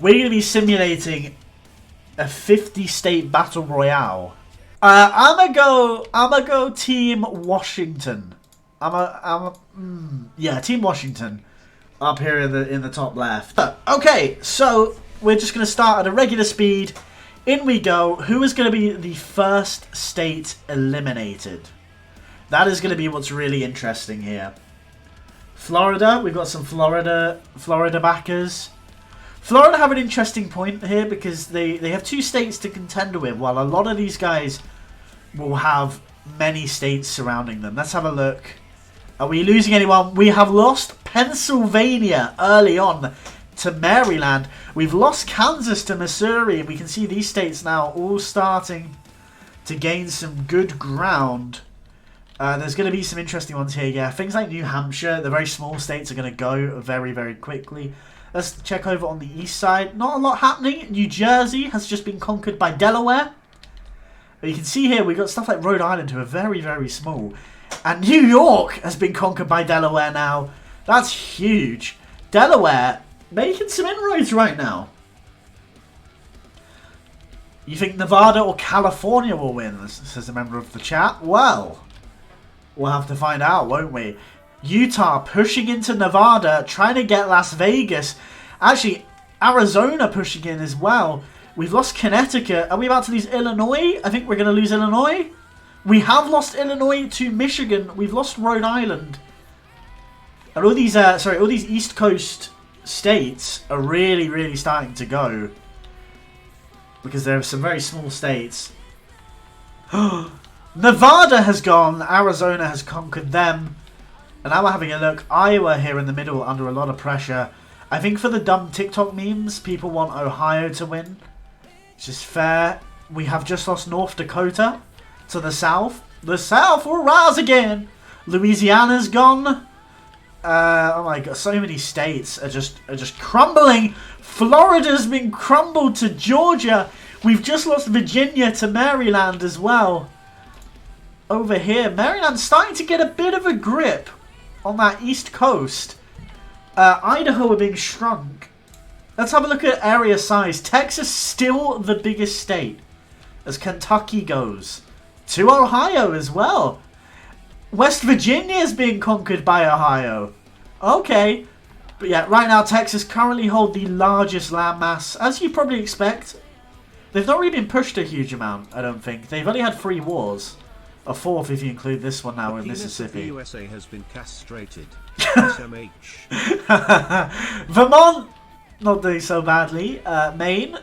We're going to be simulating a 50-state battle royale. I'ma go Team Washington. Yeah, Team Washington. Up here in the top left. Okay, so we're just going to start at a regular speed. In we go. Who is going to be the first state eliminated? That is going to be what's really interesting here. Florida. We've got some Florida backers. Florida have an interesting point here because they have 2 states to contend with, while a lot of these guys will have many states surrounding them. Let's have a look. Are we losing anyone? We have lost Pennsylvania early on to Maryland. We've lost Kansas to Missouri. We can see these states now all starting to gain some good ground. There's going to be some interesting ones here. Yeah, things like New Hampshire, the very small states, are going to go very, very quickly. Let's check over on the east side. Not a lot happening. New Jersey has just been conquered by Delaware. But you can see here we've got stuff like Rhode Island, who are very, very small. And New York has been conquered by Delaware now. That's huge. Delaware making some inroads right now. You think Nevada or California will win, says a member of the chat? Well, we'll have to find out, won't we? Utah pushing into Nevada, trying to get Las Vegas. Actually, Arizona pushing in as well. We've lost Connecticut. Are we about to lose Illinois? I think we're going to lose Illinois. We have lost Illinois to Michigan. We've lost Rhode Island. And all these, all these East Coast states are really, really starting to go. Because there are some very small states. Nevada has gone. Arizona has conquered them. And now we're having a look. Iowa here in the middle under a lot of pressure. I think for the dumb TikTok memes, people want Ohio to win. Which is fair. We have just lost North Dakota to the south. The south will rise again. Louisiana's gone. Oh my god, so many states are just crumbling. Florida's been crumbled to Georgia. We've just lost Virginia to Maryland as well. Over here, Maryland's starting to get a bit of a grip on that east coast. Idaho are being shrunk. Let's have a look at area size. Texas still the biggest state as Kentucky goes. To Ohio as well. West Virginia is being conquered by Ohio. Okay. But yeah, right now Texas currently hold the largest landmass, as you probably expect. They've not really been pushed a huge amount, I don't think. They've only had 3 wars. A 4th if you include this one now in Mississippi. The USA has been castrated. SMH. Vermont, not doing so badly. Maine.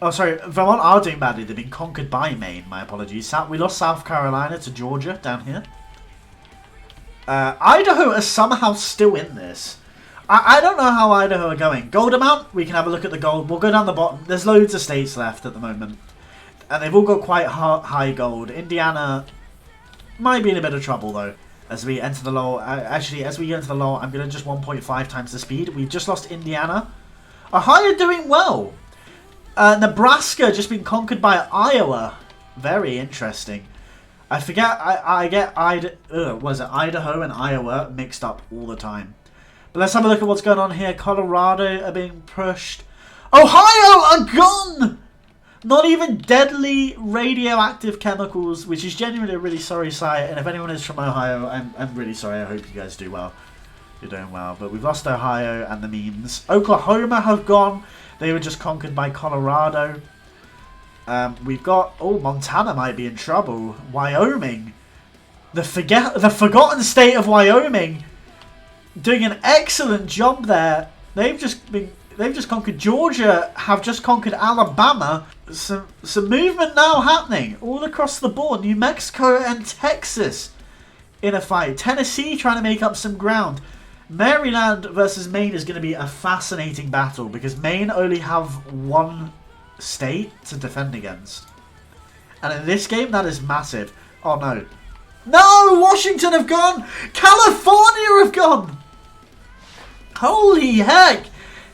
Oh, sorry. Vermont are doing badly. They've been conquered by Maine. My apologies. We lost South Carolina to Georgia down here. Idaho are somehow still in this. I don't know how Idaho are going. Gold amount, we can have a look at the gold. We'll go down the bottom. There's loads of states left at the moment. And they've all got quite high gold. Indiana might be in a bit of trouble, though, as we enter the low. Actually, as we get into the low, I'm going to just 1.5 times the speed. We've just lost Indiana. Ohio doing well. Nebraska just been conquered by Iowa. Very interesting. I forget, I get Idaho and Iowa mixed up all the time. But let's have a look at what's going on here. Colorado are being pushed. Ohio are gone! Not even deadly radioactive chemicals, which is genuinely a really sorry sight. And if anyone is from Ohio, I'm really sorry. I hope you guys do well. You're doing well. But we've lost Ohio and the memes. Oklahoma have gone. They were just conquered by Colorado. We've got... Oh, Montana might be in trouble. Wyoming. The forgotten state of Wyoming. Doing an excellent job there. They've just conquered Georgia. Have just conquered Alabama. Some movement now happening all across the board. New Mexico and Texas in a fight. Tennessee trying to make up some ground. Maryland versus Maine is going to be a fascinating battle because Maine only have 1 state to defend against. And in this game, that is massive. Oh, no. No! Washington have gone! California have gone! Holy heck!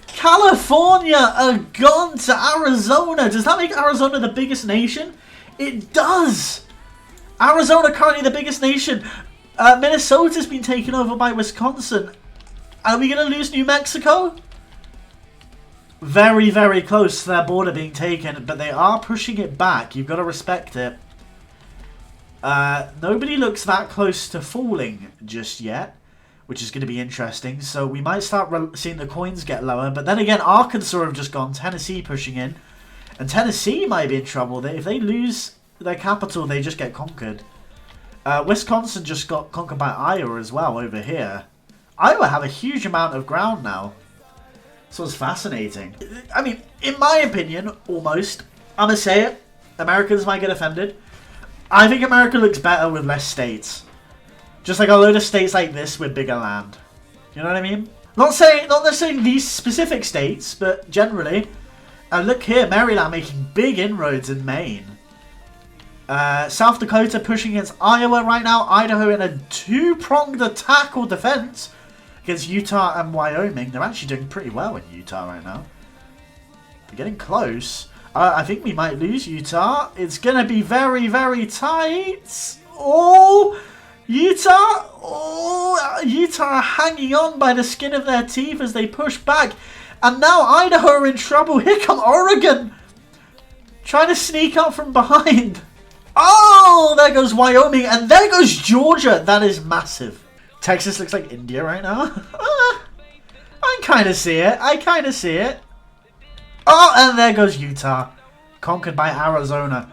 California are gone to Arizona. Does that make Arizona the biggest nation? It does! Arizona currently the biggest nation. Minnesota's been taken over by Wisconsin. Are we going to lose New Mexico? very, very close to their border being taken, but they are pushing it back. You've got to respect it. Nobody looks that close to falling just yet, which is going to be interesting. So we might start seeing the coins get lower. But then again, Arkansas have just gone. Tennessee pushing in. And Tennessee might be in trouble. If they lose their capital, they just get conquered. Wisconsin just got conquered by Iowa as well over here. Iowa have a huge amount of ground now. So it's fascinating. I mean, in my opinion, almost, I'm going to say it. Americans might get offended. I think America looks better with less states. Just like a load of states like this with bigger land. You know what I mean? Not necessarily these specific states, but generally. And look here, Maryland making big inroads in Maine. South Dakota pushing against Iowa right now. Idaho in a two-pronged attack or defense against Utah and Wyoming. They're actually doing pretty well in Utah right now. They're getting close. I think we might lose Utah. It's going to be very, very tight. Oh, Utah. Oh, Utah hanging on by the skin of their teeth as they push back. And now Idaho are in trouble. Here come Oregon. Trying to sneak up from behind. Oh, there goes Wyoming. And there goes Georgia. That is massive. Texas looks like India right now. I kind of see it. I kind of see it. Oh, and there goes Utah. Conquered by Arizona.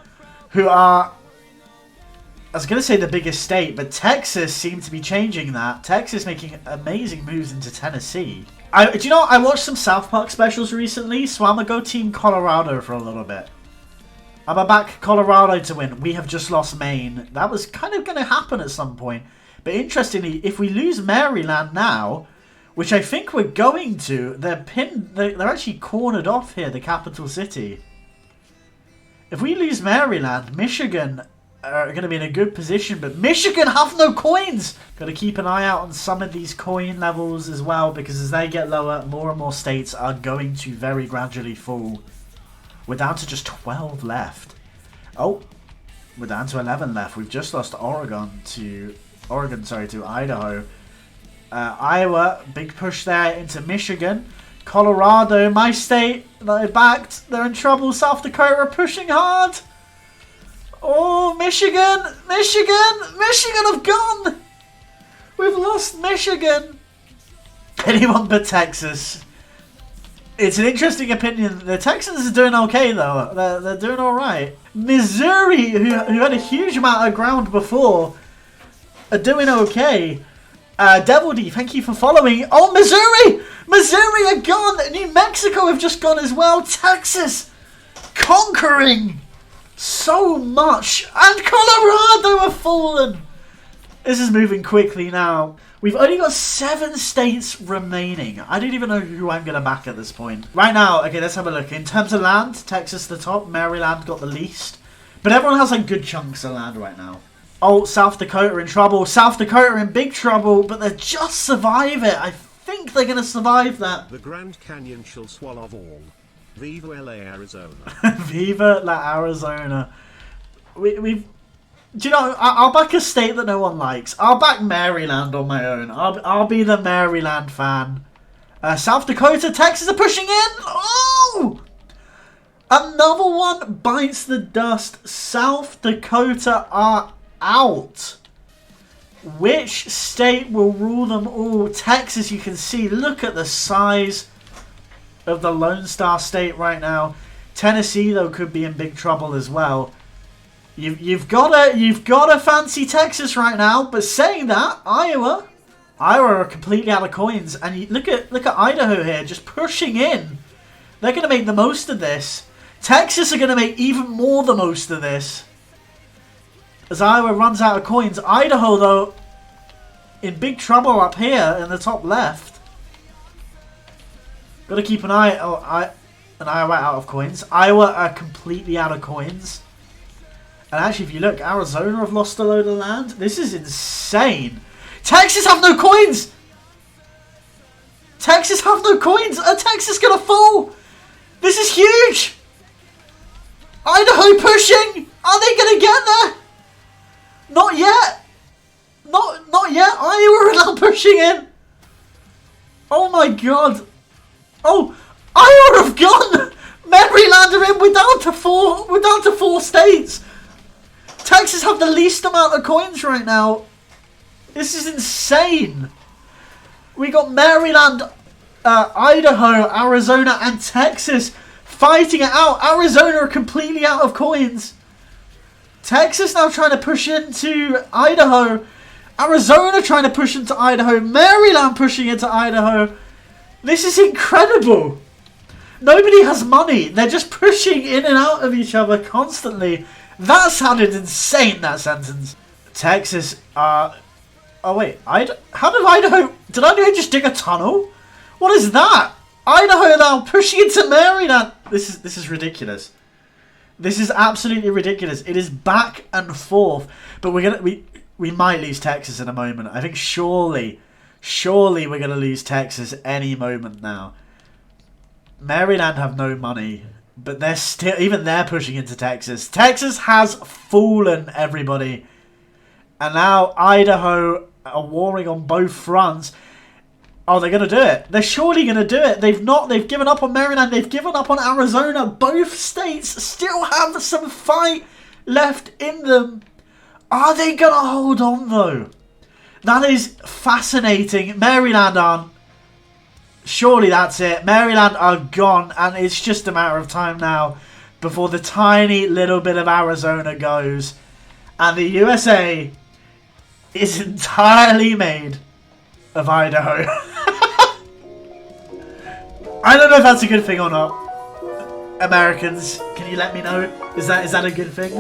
Who are, I was going to say the biggest state, but Texas seemed to be changing that. Texas making amazing moves into Tennessee. Do you know, I watched some South Park specials recently, so I'm going to go Team Colorado for a little bit. I'm going to back Colorado to win. We have just lost Maine. That was kind of going to happen at some point. But interestingly, if we lose Maryland now, which I think we're going to, they're actually cornered off here, the capital city. If we lose Maryland, Michigan are going to be in a good position, but Michigan have no coins! Got to keep an eye out on some of these coin levels as well, because as they get lower, more and more states are going to very gradually fall. We're down to just 12 left. Oh, we're down to 11 left. We've just lost Oregon to Idaho. Iowa, big push there into Michigan. Colorado, my state, they're backed. They're in trouble. South Dakota are pushing hard. Oh, Michigan! Michigan have gone! We've lost Michigan. Anyone but Texas. It's an interesting opinion. The Texans are doing okay, though. They're doing alright. Missouri, who had a huge amount of ground before, are doing okay. Devil D, thank you for following. Oh, Missouri! Missouri are gone! New Mexico have just gone as well. Texas conquering so much. And Colorado have fallen. This is moving quickly now. We've only got 7 states remaining. I don't even know who I'm going to back at this point. Right now, okay, let's have a look. In terms of land, Texas the top. Maryland got the least. But everyone has like good chunks of land right now. Oh, South Dakota in trouble. South Dakota in big trouble, but they just survive it. I think they're going to survive that. The Grand Canyon shall swallow all. Viva la Arizona. Viva la Arizona. We've... Do you know, I'll back a state that no one likes. I'll back Maryland on my own. I'll be the Maryland fan. South Dakota, Texas are pushing in. Oh! Another one bites the dust. South Dakota are out. Which state will rule them all? Texas, you can see. Look at the size of the Lone Star State right now. Tennessee, though, could be in big trouble as well. You've got to fancy Texas right now. But saying that, Iowa are completely out of coins. And you, look at Idaho here, just pushing in. They're going to make the most of this. Texas are going to make even more the most of this. As Iowa runs out of coins. Idaho, though, in big trouble up here in the top left. Got to keep an eye. And Iowa out of coins. Iowa are completely out of coins. And actually, if you look, Arizona have lost a load of land. This is insane. Texas have no coins. Texas have no coins. Are Texas going to fall? This is huge. Idaho pushing. Are they going to get there? Not yet. Not yet. Iowa are now pushing in. Oh my god. Oh, I would have gone. Maryland are in. We're down to four. We're down to 4 states. Texas have the least amount of coins right now. This is insane. We got Maryland, Idaho, Arizona, and Texas fighting it out. Arizona are completely out of coins. Texas now trying to push into Idaho. Arizona trying to push into Idaho. Maryland pushing into Idaho. This is incredible. Nobody has money. They're just pushing in and out of each other constantly. That sounded insane, that sentence. Texas, oh wait, how did Idaho... Did Idaho just dig a tunnel? What is that? Idaho now pushing into Maryland. This is ridiculous. This is absolutely ridiculous. It is back and forth. But we might lose Texas in a moment. I think surely we're going to lose Texas any moment now. Maryland have no money, but they're still, even they're pushing into Texas. Texas has fallen, everybody. And now Idaho are warring on both fronts. Oh, they're going to do it. They're surely going to do it. They've given up on Maryland. They've given up on Arizona. Both states still have some fight left in them. Are they going to hold on, though? That is fascinating. Maryland aren't. Surely that's it. Maryland are gone, and it's just a matter of time now before the tiny little bit of Arizona goes. And the USA is entirely made of Idaho. I don't know if that's a good thing or not. Americans, can you let me know? Is that a good thing?